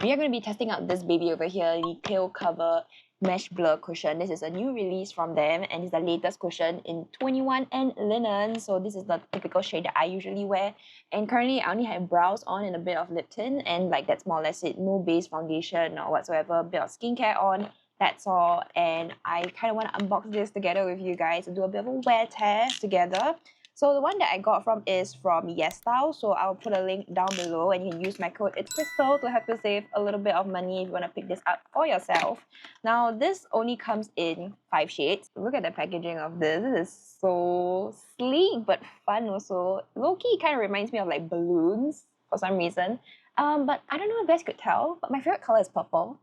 We are going to be testing out this baby over here, the CLIO Cover Mesh Blur Cushion. This is a new release from them and it's the latest cushion in 21 and linen. So this is the typical shade that I usually wear. And currently I only have brows on and a bit of lip tint, and like that's more or less it. No base foundation or whatsoever, a bit of skincare on. That's all. And I kind of want to unbox this together with you guys and do a bit of a wear test together. So the one that I got from is from YESSTYLE, so I'll put a link down below and you can use my code ITSKRYSTLE to help you save a little bit of money if you want to pick this up for yourself. Now this only comes in 5 shades. Look at the packaging of this. This is so sleek but fun also. Low-key kind of reminds me of like balloons for some reason. But I don't know if you guys could tell, but my favorite color is purple.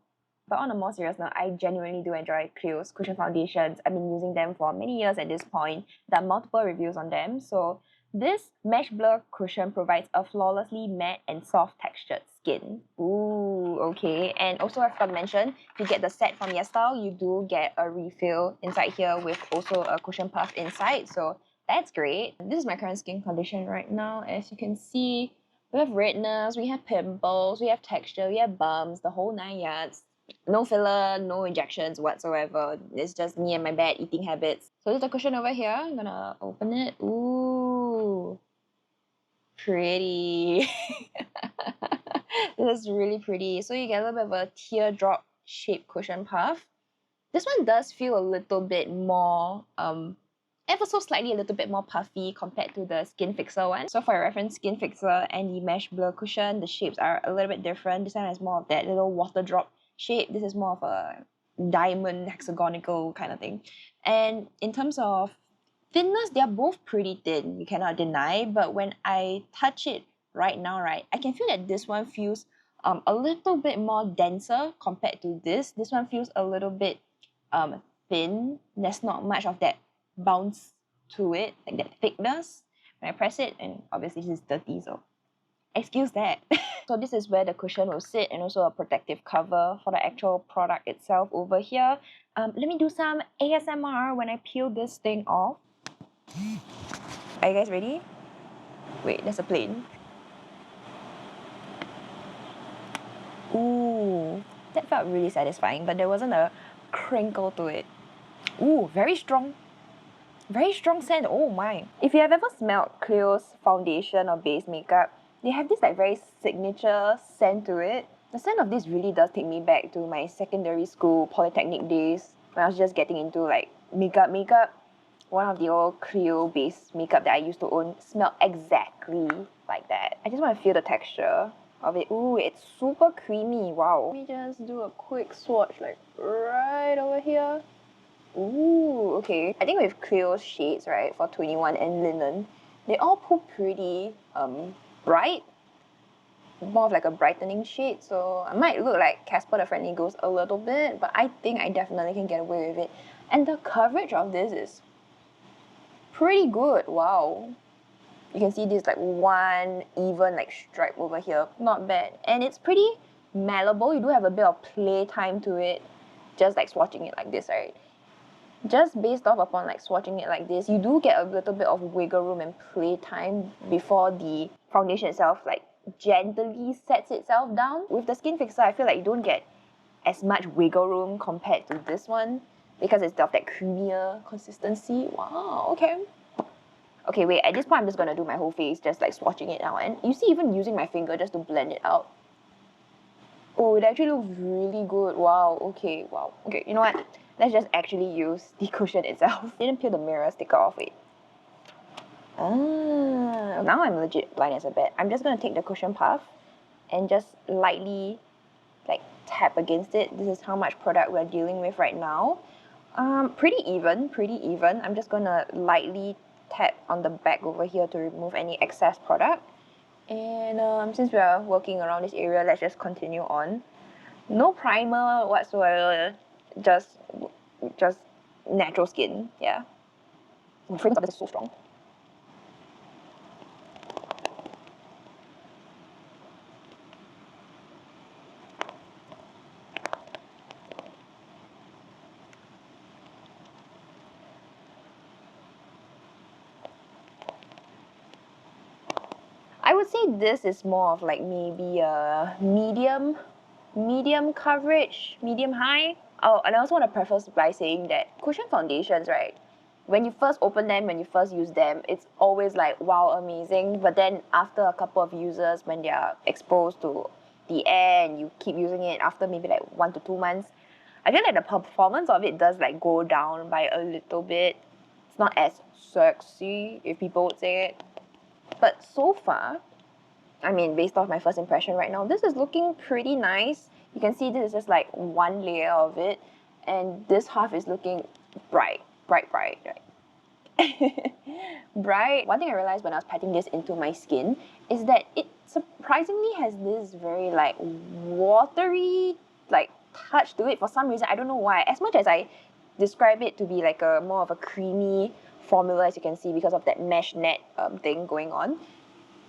But on a more serious note, I genuinely do enjoy CLIO's cushion foundations. I've been using them for many years at this point. There are multiple reviews on them. So this Mesh Blur cushion provides a flawlessly matte and soft textured skin. Ooh, okay. And also I forgot to mention, if you get the set from YESSTYLE, you do get a refill inside here with also a cushion puff inside. So that's great. This is my current skin condition right now. As you can see, we have redness, we have pimples, we have texture, we have bumps, the whole 9 yards. No filler, no injections whatsoever. It's just me and my bad eating habits. So there's the cushion over here. I'm gonna open it. Ooh, pretty. This is really pretty. So you get a little bit of a teardrop shaped cushion puff. This one does feel a little bit more ever so slightly a little bit more puffy compared to the Skin Fixer one. So for your reference, Skin Fixer and the Mesh Blur cushion, the shapes are a little bit different. This one has more of that little water drop shape. This is more of a diamond hexagonal kind of thing. And in terms of thinness, they are both pretty thin, you cannot deny. But when I touch it right now, right, I can feel that this one feels a little bit more denser compared to this. This one feels a little bit thin. There's not much of that bounce to it, like that thickness when I press it. And obviously this is dirty, so excuse that. So this is where the cushion will sit, and also a protective cover for the actual product itself over here. Let me do some ASMR when I peel this thing off. Are you guys ready? Wait, there's a plane. Ooh, that felt really satisfying, but there wasn't a crinkle to it. Ooh, very strong. Very strong scent, oh my. If you have ever smelled CLIO's foundation or base makeup, they have this like very signature scent to it. The scent of this really does take me back to my secondary school polytechnic days when I was just getting into like makeup. One of the old CLIO base makeup that I used to own smelled exactly like that. I just want to feel the texture of it. Ooh, it's super creamy, wow. Let me just do a quick swatch like right over here. Ooh, okay. I think with CLIO's shades, right, for 21 and linen, they all pull pretty bright. More of like a brightening shade, so I might look like Casper the Friendly Ghost a little bit, but I think I definitely can get away with it. And the coverage of this is pretty good, wow. You can see this like one even like stripe over here, not bad. And it's pretty malleable, you do have a bit of play time to it, just like swatching it like this, right? Just based off upon like swatching it like this, you do get a little bit of wiggle room and play time before the foundation itself like gently sets itself down. With the Skin Fixer, I feel like you don't get as much wiggle room compared to this one because it's of that creamier consistency. Wow, okay. Okay, wait, at this point I'm just gonna do my whole face, just like swatching it now. And you see, even using my finger just to blend it out. Oh, it actually looks really good. Wow, okay, wow. Okay, you know what? Let's just actually use the cushion itself. Didn't peel the mirror sticker off it. Ah, now I'm legit blind as a bat. I'm just gonna take the cushion puff and just lightly like tap against it. This is how much product we're dealing with right now. Pretty even. I'm just gonna lightly tap on the back over here to remove any excess product. And since we are working around this area, let's just continue on. No primer whatsoever, just natural skin, yeah. The fragrance of this is so strong. I would say this is more of like maybe a medium medium coverage, medium high. Oh, and I also want to preface by saying that cushion foundations, right? When you first open them, when you first use them, it's always like, wow, amazing. But then after a couple of uses, when they are exposed to the air and you keep using it after maybe like 1 to 2 months, I feel like the performance of it does like go down by a little bit. It's not as sexy, if people would say it. But so far, I mean, based off my first impression right now, this is looking pretty nice. You can see this is just like one layer of it, and this half is looking bright, right? Bright. One thing I realized when I was patting this into my skin is that it surprisingly has this very like watery like touch to it for some reason. I don't know why. As much as I describe it to be like a more of a creamy formula, as you can see, because of that mesh net thing going on,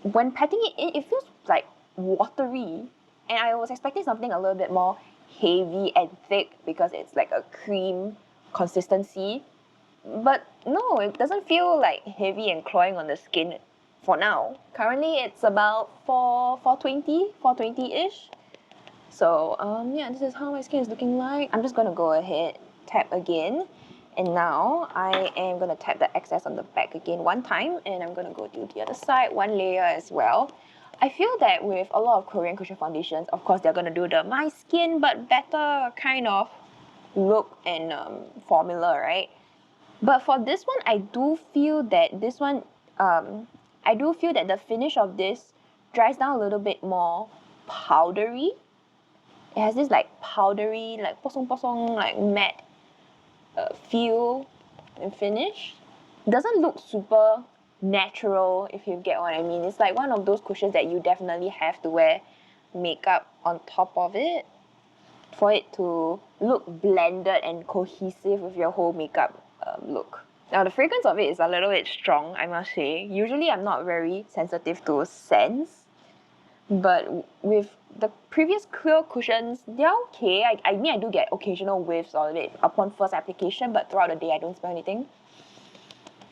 when patting it in, it feels like watery, and I was expecting something a little bit more heavy and thick because it's like a cream consistency. But no, it doesn't feel like heavy and cloying on the skin for now. Currently, it's about 420-ish. So yeah, this is how my skin is looking like. I'm just gonna go ahead, tap again. And now I am gonna tap the excess on the back again one time, and I'm gonna go to the other side, one layer as well. I feel that with a lot of Korean cushion foundations, of course, they're gonna do the my skin but better kind of look and formula, right? But for this one, I do feel that this one, I do feel that the finish of this dries down a little bit more powdery. It has this like powdery, like posong, like matte feel and finish. Doesn't look super natural, if you get what I mean. It's like one of those cushions that you definitely have to wear makeup on top of it for it to look blended and cohesive with your whole makeup look. Now the fragrance of it is a little bit strong, I must say. Usually I'm not very sensitive to scents, but with the previous CLIO cushions, they're okay. I mean, I do get occasional whiffs of it upon first application, but throughout the day I don't smell anything.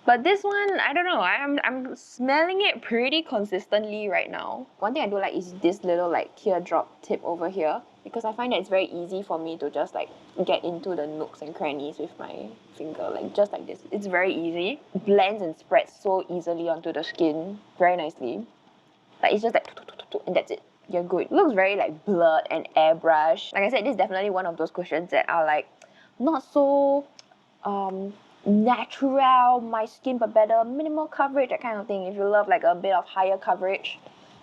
But this one, I don't know, I'm smelling it pretty consistently right now. One thing I do like is this little like teardrop tip over here, because I find that it's very easy for me to just like get into the nooks and crannies with my finger, like just like this. It's very easy. Blends and spreads so easily onto the skin, very nicely. Like it's just like, and that's it. You're good. It looks very like blurred and airbrush. Like I said, this is definitely one of those cushions that are like not so natural, my skin but better, minimal coverage, that kind of thing. If you love like a bit of higher coverage,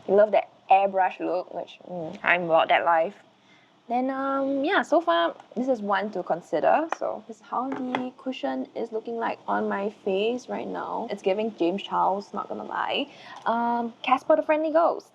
you love that airbrush look, which I'm about that life, then yeah, so far this is one to consider. So this is how the cushion is looking like on my face right now. It's giving James Charles, not gonna lie. Casper the Friendly Ghost.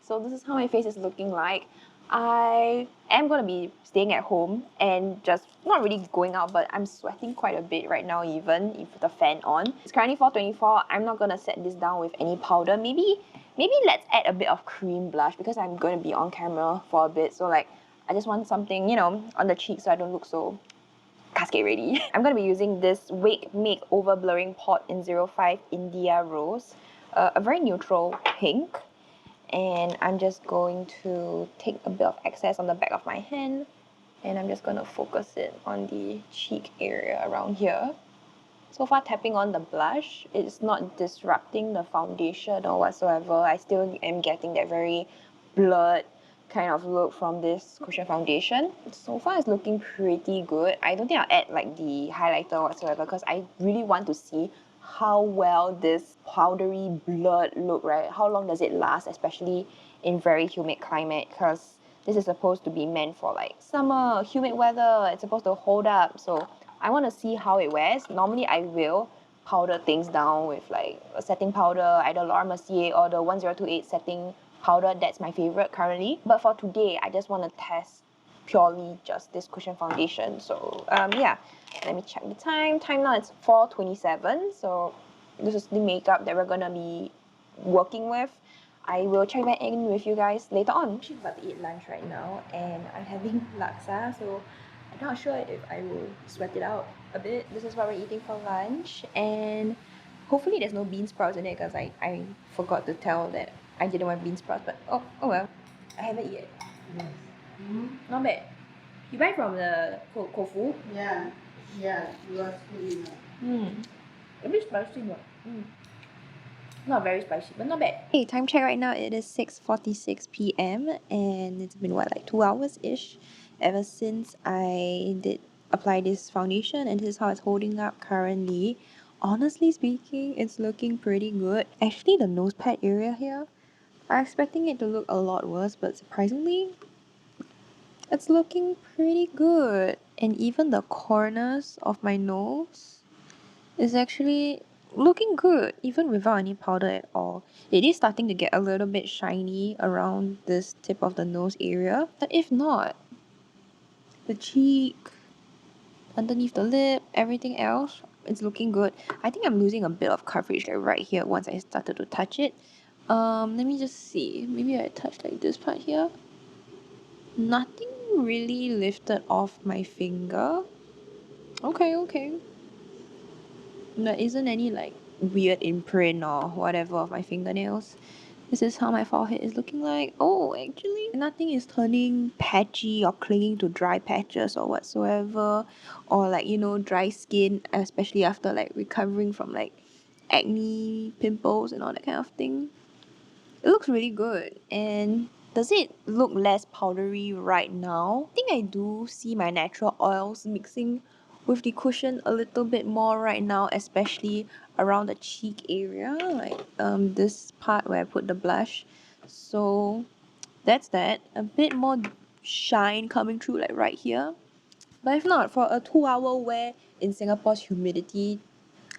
So this is how my face is looking like. I am going to be staying at home and just not really going out, but I'm sweating quite a bit right now, even with the fan on. It's currently 4:24. I'm not going to set this down with any powder. Maybe let's add a bit of cream blush, because I'm going to be on camera for a bit. So like, I just want something, you know, on the cheek so I don't look so cascade ready. I'm going to be using this Wake Make Over Blurring Pot in 05 India Rose. A very neutral pink. And I'm just going to take a bit of excess on the back of my hand, and I'm just going to focus it on the cheek area around here. So far, tapping on the blush, it's not disrupting the foundation or whatsoever. I still am getting that very blurred kind of look from this cushion foundation. So far, it's looking pretty good. I don't think I'll add like the highlighter whatsoever, because I really want to see how well this powdery blurred look, right? How long does it last, especially in very humid climate, because this is supposed to be meant for like summer, humid weather. It's supposed to hold up. So I want to see how it wears. Normally I will powder things down with like a setting powder, either Laura Mercier or the 1028 setting powder. That's my favorite currently. But for today, I just want to test purely just this cushion foundation. So yeah, let me check the time. Time now it's 4:27. So this is the makeup that we're gonna be working with. I will check back in with you guys later on. I'm actually about to eat lunch right now, and I'm having laksa, so I'm not sure if I will sweat it out a bit. This is what we're eating for lunch, and hopefully there's no bean sprouts in it, because I forgot to tell that I didn't want bean sprouts, but oh well. I haven't yet. Yes. Not bad. You buy from the Kofu? Yeah, yeah, you are good enough. A bit spicy, but not very spicy, but not bad. Hey, time check right now. It is 6:46 p.m. and it's been what, like 2 hours ish, ever since I did apply this foundation, and this is how it's holding up currently. Honestly speaking, it's looking pretty good. Actually, the nose pad area here, I'm expecting it to look a lot worse, but surprisingly, it's looking pretty good. And even the corners of my nose is actually looking good, even without any powder at all. It is starting to get a little bit shiny around this tip of the nose area, but if not, the cheek, underneath the lip, everything else, it's looking good. I think I'm losing a bit of coverage like right here once I started to touch it. Let me just see. Maybe I touched like this part here. Nothing really lifted off my finger. Okay. There isn't any like weird imprint or whatever of my fingernails. This is how my forehead is looking like. Oh, actually, nothing is turning patchy or clinging to dry patches or whatsoever. Or like, dry skin, especially after like recovering from like acne, pimples, and all that kind of thing. It looks really good. And does it look less powdery right now? I think I do see my natural oils mixing with the cushion a little bit more right now, especially around the cheek area, like this part where I put the blush. So that's that. A bit more shine coming through like right here. But if not, for a 2 hour wear in Singapore's humidity,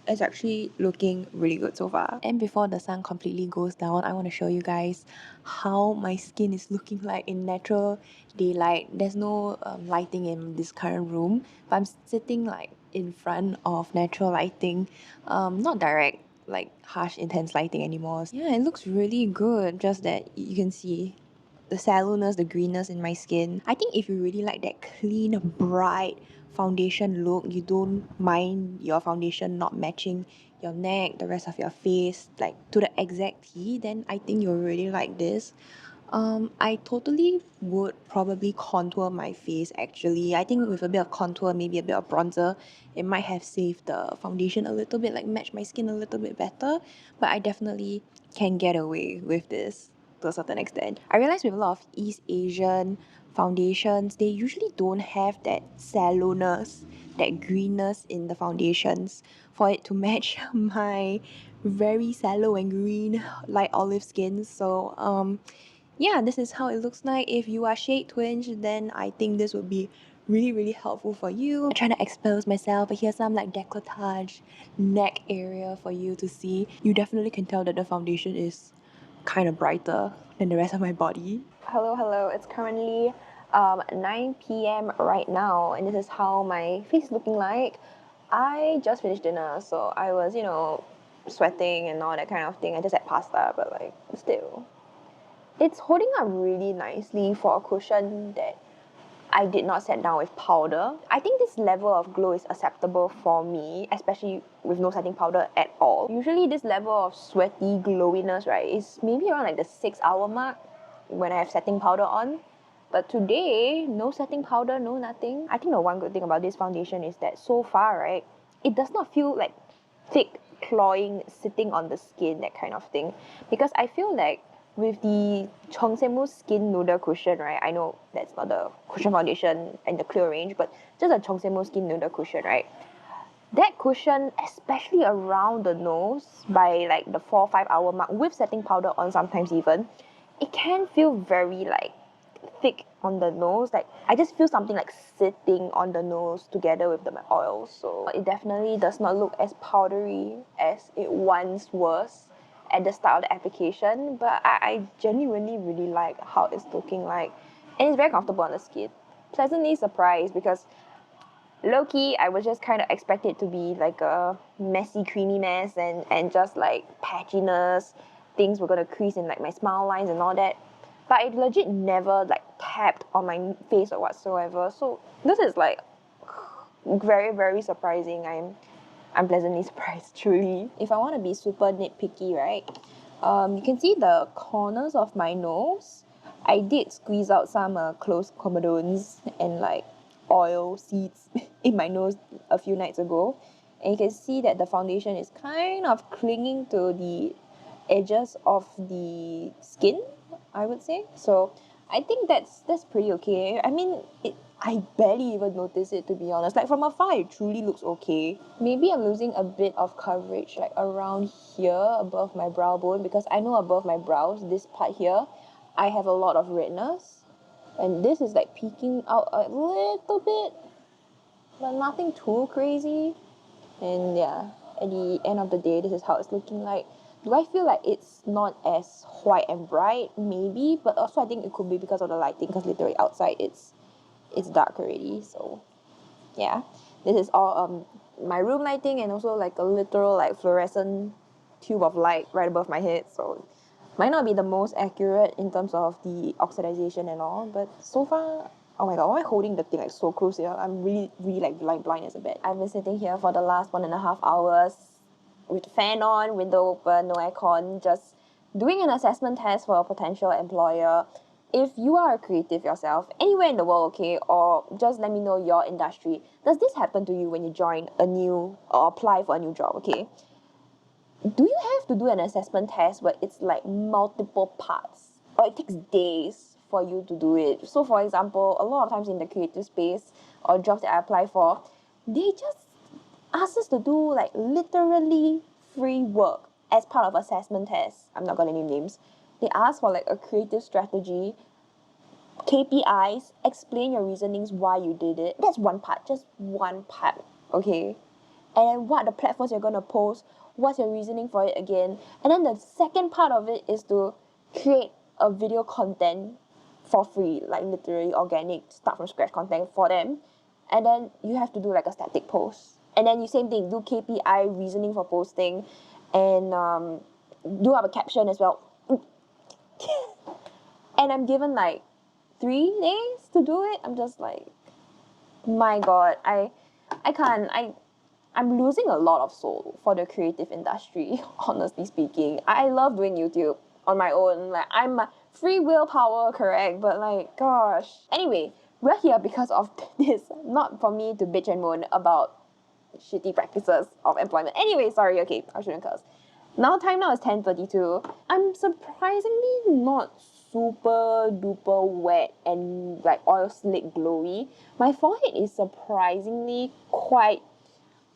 it's actually looking really good so far. And before the sun completely goes down, I want to show you guys how my skin is looking like in natural daylight. There's no lighting in this current room, but I'm sitting like in front of natural lighting, not direct, like harsh intense lighting anymore. Yeah, it looks really good, just that you can see the sallowness, the greenness in my skin. I think if you really like that clean, bright foundation look, you don't mind your foundation not matching your neck, the rest of your face, like to the exact T, then I think you'll really like this. I totally would probably contour my face actually. I think with a bit of contour, maybe a bit of bronzer, it might have saved the foundation a little bit, like match my skin a little bit better. But I definitely can get away with this to a certain extent. I realize with a lot of East Asian foundations, they usually don't have that sallowness, that greenness in the foundations for it to match my very sallow and green light olive skin. So yeah, this is how it looks like. If you are shade twinge, then I think this would be really helpful for you. I'm trying to expose myself, but here's some like decolletage neck area for you to see. You definitely can tell that the foundation is kind of brighter than the rest of my body. Hello. It's currently 9 p.m. right now, and this is how my face is looking like. I just finished dinner, so I was, sweating and all that kind of thing. I just had pasta, but like, still. It's holding up really nicely for a cushion that I did not set down with powder. I think this level of glow is acceptable for me, especially with no setting powder at all. Usually this level of sweaty glowiness, right, is maybe around like the 6 hour mark when I have setting powder on. But today, no setting powder, no nothing. I think the one good thing about this foundation is that so far, right, it does not feel like thick, cloying, sitting on the skin, that kind of thing. Because I feel like with the Chongsemu Skin Noodle Cushion, right? I know that's not the cushion foundation and the CLIO range, but just a Chongsemu Skin Noodle Cushion, right? That cushion, especially around the nose, by like the 4 or 5 hour mark, with setting powder on sometimes even, it can feel very like thick on the nose. Like I just feel something like sitting on the nose together with the oil. So it definitely does not look as powdery as it once was at the start of the application, but I genuinely really like how it's looking like, and it's very comfortable on the skin. Pleasantly surprised because low-key I was just kind of expect it to be like a messy creamy mess and just like patchiness, things were gonna crease in like my smile lines and all that, but it legit never like tapped on my face or whatsoever. So this is like very surprising. I'm pleasantly surprised, truly. If I want to be super nitpicky, right, you can see the corners of my nose. I did squeeze out some closed comedones and like oil seeds in my nose a few nights ago, and you can see that the foundation is kind of clinging to the edges of the skin, I would say. So I think that's pretty okay. I mean, I barely even notice it, to be honest. Like from afar, it truly looks okay. Maybe I'm losing a bit of coverage like around here above my brow bone, because I know above my brows, this part here, I have a lot of redness, and this is like peeking out a little bit, but nothing too crazy. And yeah, at the end of the day, this is how it's looking like. Do I feel like it's not as white and bright? Maybe, but also I think it could be because of the lighting, because literally outside it's dark already. So yeah, this is all my room lighting, and also like a literal like fluorescent tube of light right above my head. So might not be the most accurate in terms of the oxidization and all, but so far, oh my god, why am I holding the thing like so close here? I'm really like blind as a bat. I've been sitting here for the last 1.5 hours with the fan on, window open, no aircon, just doing an assessment test for a potential employer. If you are a creative yourself, anywhere in the world, okay, or just let me know your industry, does this happen to you when you join a new or apply for a new job, okay? Do you have to do an assessment test where it's like multiple parts, or it takes days for you to do it? So for example, a lot of times in the creative space or jobs that I apply for, they just ask us to do like literally free work as part of assessment tests. I'm not gonna name names. They ask for like a creative strategy, KPIs, explain your reasonings why you did it. That's one part, just one part, okay? And then what the platforms you're gonna post, what's your reasoning for it again. And then the second part of it is to create a video content for free, like literally organic, start from scratch content for them. And then you have to do like a static post. And then you same thing, do KPI reasoning for posting, and do have a caption as well. And I'm given like 3 days to do it. I'm just like, my god, I can't. I'm losing a lot of soul for the creative industry, honestly speaking. I love doing YouTube on my own. Like, I'm a free willpower, correct? But like, gosh. Anyway, we're here because of this, not for me to bitch and moan about shitty practices of employment. Anyway, sorry, okay, I shouldn't curse. Time now is 10:32. I'm surprisingly not super duper wet and like oil slick glowy. My forehead is surprisingly quite,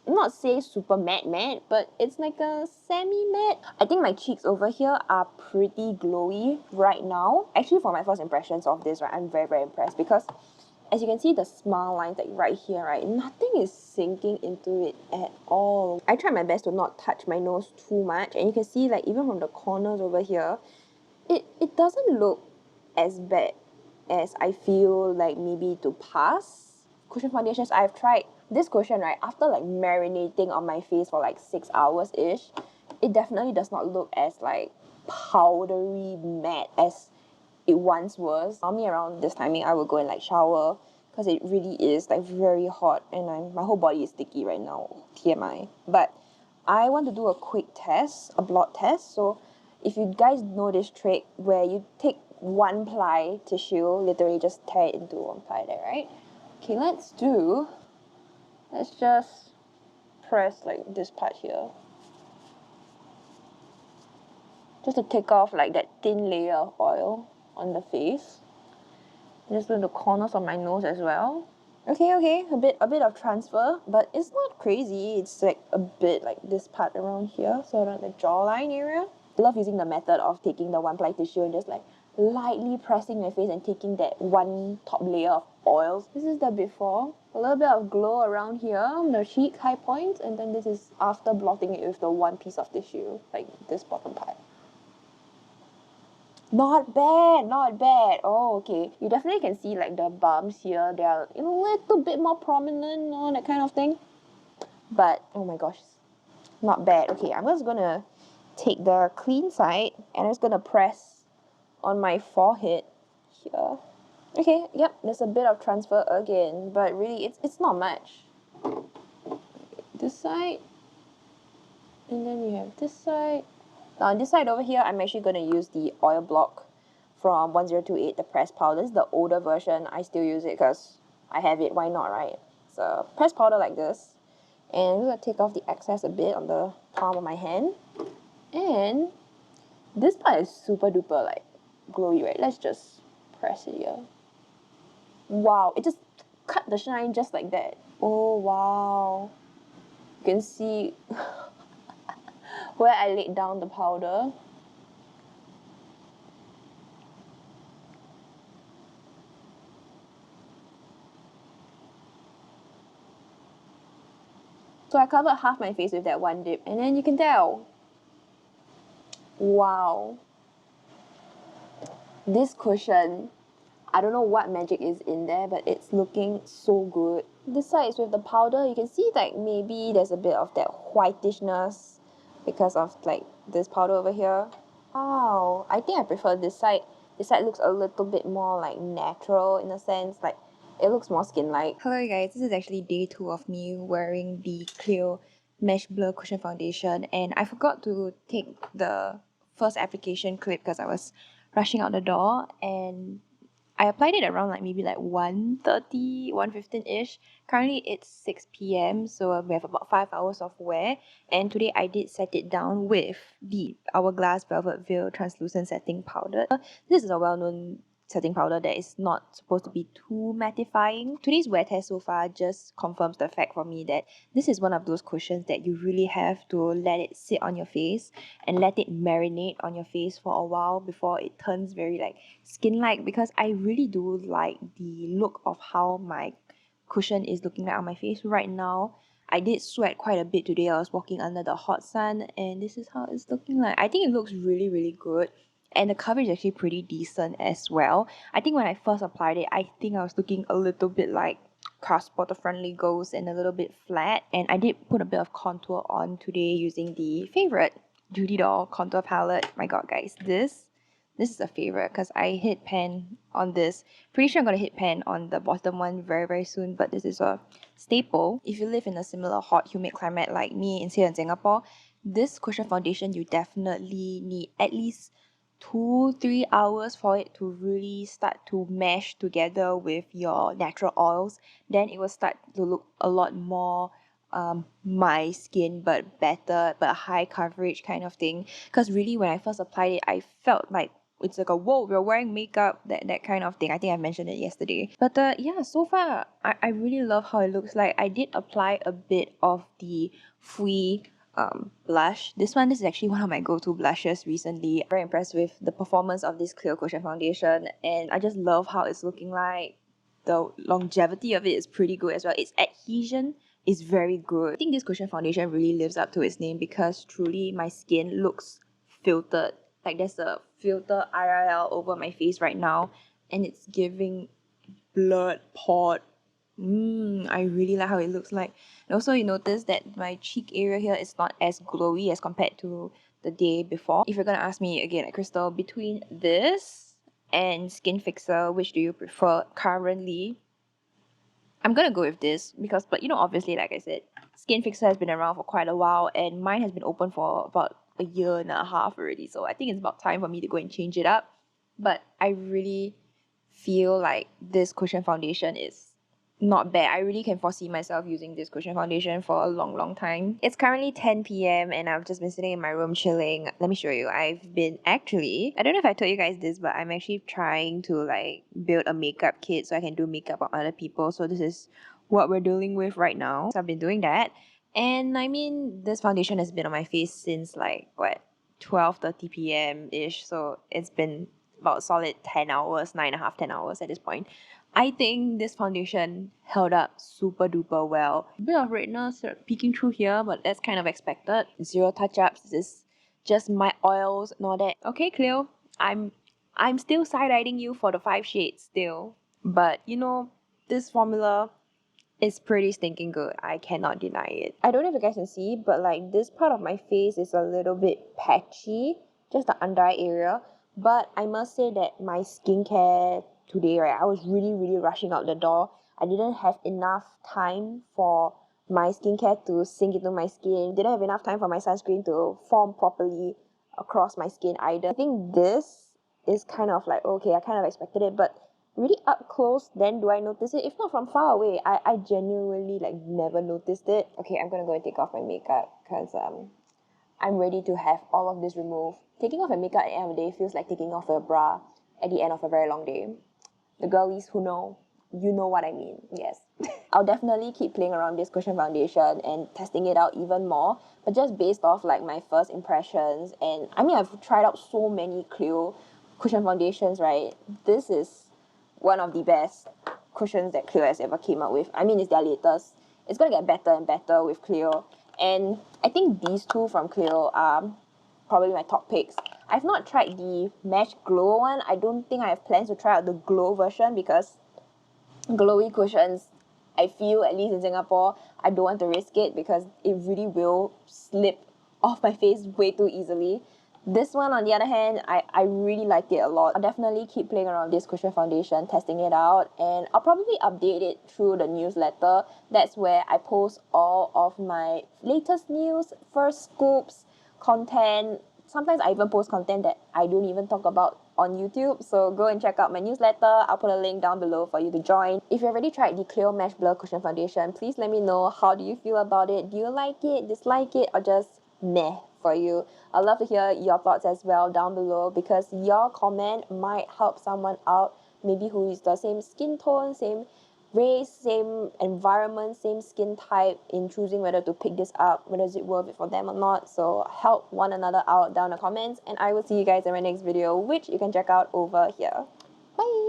not say super matte, but it's like a semi-matte. I think my cheeks over here are pretty glowy right now. Actually, for my first impressions of this, right, I'm very impressed, because as you can see, the smile lines like right here, right, nothing is sinking into it at all. I tried my best to not touch my nose too much, and you can see like even from the corners over here, it doesn't look as bad as I feel like maybe to pass cushion foundations I've tried. This cushion, right, after like marinating on my face for like 6 hours-ish, it definitely does not look as like powdery matte as it once was. Normally around this timing, I would go and like shower, because it really is like very hot, and my whole body is sticky right now, TMI. But I want to do a quick test, a blot test. So if you guys know this trick where you take 1 ply tissue, literally just tear it into 1 ply there, right? Okay, let's just press like this part here, just to take off like that thin layer of oil on the face. Just do the corners of my nose as well. Okay, a bit of transfer, but it's not crazy. It's like a bit like this part around here, so around the jawline area. I love using the method of taking the 1 ply tissue and just like lightly pressing my face and taking that 1 top layer of oils. This is the before. A little bit of glow around here on the cheek high points, and then this is after blotting it with the 1 piece of tissue, like this bottom part. Not bad. Oh, okay. You definitely can see like the bumps here. They are a little bit more prominent, that kind of thing. But, oh my gosh, not bad. Okay, I'm just gonna take the clean side and I'm just gonna press on my forehead here. Okay, yep, there's a bit of transfer again, but really it's not much. This side, and then we have this side. Now on this side over here, I'm actually going to use the oil block from 1028, the pressed powder. This is the older version. I still use it because I have it. Why not, right? So pressed powder like this. And I'm going to take off the excess a bit on the palm of my hand. And this part is super duper like glowy, right? Let's just press it here. Wow, it just cut the shine just like that. Oh, wow. You can see where I laid down the powder. So I covered half my face with that one dip, and then you can tell. Wow. This cushion, I don't know what magic is in there, but it's looking so good. This side is with the powder. You can see like maybe there's a bit of that whitishness because of like this powder over here. Wow, I think I prefer this side. This side looks a little bit more like natural in a sense, like it looks more skin-like. Hello guys, this is actually day 2 of me wearing the CLIO Mesh Blur Cushion Foundation, and I forgot to take the first application clip because I was rushing out the door, and I applied it around like maybe like 1:30, 1:15-ish. Currently it's 6 p.m. so we have about 5 hours of wear, and today I did set it down with the Hourglass Velvet Veil Translucent Setting Powder. This is a well-known setting powder that is not supposed to be too mattifying. Today's wear test so far just confirms the fact for me that this is one of those cushions that you really have to let it sit on your face and let it marinate on your face for a while before it turns very like skin-like, because I really do like the look of how my cushion is looking like on my face right now. I did sweat quite a bit today. I was walking under the hot sun, and this is how it's looking like. I think it looks really, really good. And the coverage is actually pretty decent as well. I think when I first applied it, I think I was looking a little bit like cast water friendly Ghost and a little bit flat. And I did put a bit of contour on today using the favorite Judy Doll contour palette. My god guys, this is a favorite because I hit pan on this. Pretty sure I'm gonna hit pan on the bottom one very, very soon, but this is a staple. If you live in a similar hot, humid climate like me here in Singapore, this cushion foundation you definitely need at least 2-3 hours for it to really start to mesh together with your natural oils. Then it will start to look a lot more my skin, but better, but high coverage kind of thing. Because really when I first applied it, I felt like it's like a whoa, we're wearing makeup, that kind of thing. I think I mentioned it yesterday. But yeah, so far I really love how it looks like. I did apply a bit of the Fui blush. This is actually one of my go-to blushes recently. Very impressed with the performance of this clear cushion foundation, and I just love how it's looking like. The longevity of it is pretty good as well. Its adhesion is very good. I think this cushion foundation really lives up to its name because truly my skin looks filtered. Like there's a filter IRL over my face right now, and it's giving blood pot. I really like how it looks like. And also you notice that my cheek area here is not as glowy as compared to the day before. If you're gonna ask me again, Crystal, between this and Skin Fixer, which do you prefer currently? I'm gonna go with this because, but you know, obviously, like I said, Skin Fixer has been around for quite a while, and mine has been open for about a year and a half already. So I think it's about time for me to go and change it up. But I really feel like this cushion foundation is not bad. I really can foresee myself using this cushion foundation for a long, long time. It's currently 10 p.m. and I've just been sitting in my room chilling. Let me show you. I've been actually, I don't know if I told you guys this, but I'm actually trying to like build a makeup kit so I can do makeup on other people. So this is what we're dealing with right now. So I've been doing that. And I mean, this foundation has been on my face since like, what, 12:30 p.m.-ish. So it's been about solid 10 hours, 9.5, 10 hours at this point. I think this foundation held up super duper well. A bit of redness peeking through here, but that's kind of expected. Zero touch-ups. This is just my oils and all that. Okay, Cleo, I'm still side-eyeing you for the 5 shades still. But you know, this formula is pretty stinking good. I cannot deny it. I don't know if you guys can see, but like this part of my face is a little bit patchy, just the under eye area. But I must say that my skincare today, right, I was really, really rushing out the door. I didn't have enough time for my skincare to sink into my skin. Didn't have enough time for my sunscreen to form properly across my skin either. I think this is kind of like, okay, I kind of expected it, but really up close, then do I notice it? If not from far away, I genuinely like never noticed it. Okay, I'm gonna go and take off my makeup because I'm ready to have all of this removed. Taking off my makeup at the end of the day feels like taking off a bra at the end of a very long day. The girlies who know, you know what I mean. Yes. I'll definitely keep playing around this cushion foundation and testing it out even more, but just based off like my first impressions, and I mean I've tried out so many CLIO cushion foundations, right? This is one of the best cushions that CLIO has ever came out with. I mean, it's their latest. It's gonna get better and better with CLIO, and I think these two from CLIO are probably my top picks. I've not tried the Mesh Glow one. I don't think I have plans to try out the Glow version because glowy cushions, I feel, at least in Singapore, I don't want to risk it because it really will slip off my face way too easily. This one, on the other hand, I really like it a lot. I'll definitely keep playing around with this cushion foundation, testing it out, and I'll probably update it through the newsletter. That's where I post all of my latest news, first scoops, content. Sometimes I even post content that I don't even talk about on YouTube, so go and check out my newsletter. I'll put a link down below for you to join. If you've already tried the CLIO Mesh Blur Cushion Foundation, please let me know, how do you feel about it? Do you like it, dislike it, or just meh for you? I'd love to hear your thoughts as well down below, because your comment might help someone out, maybe who is the same skin tone, same race, same environment, same skin type, in choosing whether to pick this up, whether is it worth it for them or not. So help one another out down in the comments, and I will see you guys in my next video, which you can check out over here. Bye!